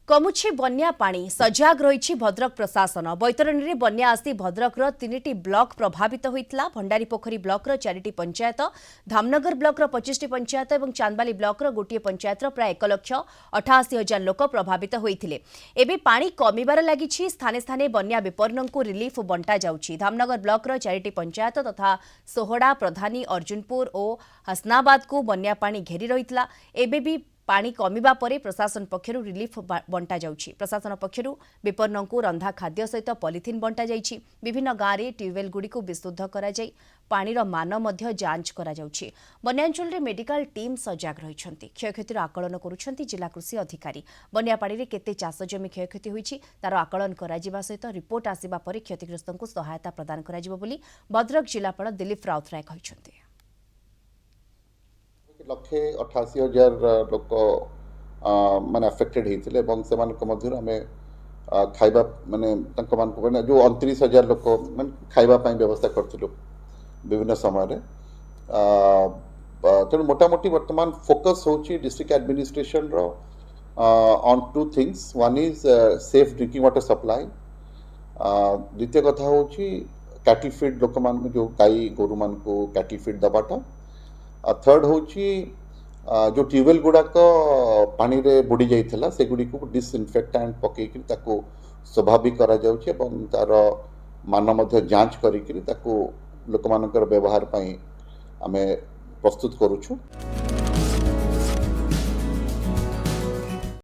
कमुछि बन्या पानी सजाग रही भद्रक प्रशासन बैतरणी में बन्या आसी भद्रकर 3टी ब्लॉक प्रभावित होता भंडारीपोखरी ब्लॉकर 4टी पंचायत धामनगर ब्लॉकर 25टी पंचायत और चांदबाली ब्लॉकर गोटे पंचायत प्राय 1,88,000 लोक प्रभावित होते एवं पानी कमिबार लगी स्थाने स्थाने बन्या विपन्न को रिलीफ बंटा जाउछि। धामनगर ब्लॉकर 4टी पंचायत तथा सोहड़ा प्रधानी अर्जुनपुर और हसनाबाद को बन्या पानी घेरी रही एवं भी पानी कमिबा परे प्रशासन पक्षरु रिलीफ बंटा जाउछि। प्रशासन पक्षरु विपन्न को रंधा खाद्य सहित पॉलिथिन बंटा जाइछि। विभिन्न गाँव में ट्यूबवेल गुड़िक विशुद्ध करा जाई पानीर मान मध्य जांच करा जाउछि। बन्यांचल रे मेडिकल टीम सजाग रहिछन्ति। क्षयक्षतिर आकलन करुछन्ति जिला कृषि अधिकारी। बन्या पानी रे केते चाष जमी क्षयक्षति होइछि तार आकलन करा जिबा सहित रिपोर्ट आसिबा परे क्षतिग्रस्तंकु सहायता प्रदान करा जिवो बोली भद्रक जिलापाल दिलीप राउतराय कहिछन्ति। 1,88,000 लोक माने अफेक्टेड होते मध्य आम खाइबा माने जो 29,000 लोक मान खाइबापी व्यवस्था करूँ विभिन्न समय तेणु मोटामोटी वर्तमान फोकस होची district administration on 2 things. One is safe drinking water supply, द्वितीय कथा होची कैटल फीड लोक मान जो गाई गोरु मान को कैटल फीड दबाटा, थर्ड होची जो ट्यूबवेल गुड़ाक पानी रे बुड़ी जाइथिला से गुडी को डिसइनफेक्टेंट पकेकि ताको स्वाभाविक करा जाउछि एवं तार मान मध्य जांच करिकि ताको लोक मानकर व्यवहार पई आमे प्रस्तुत करूछु।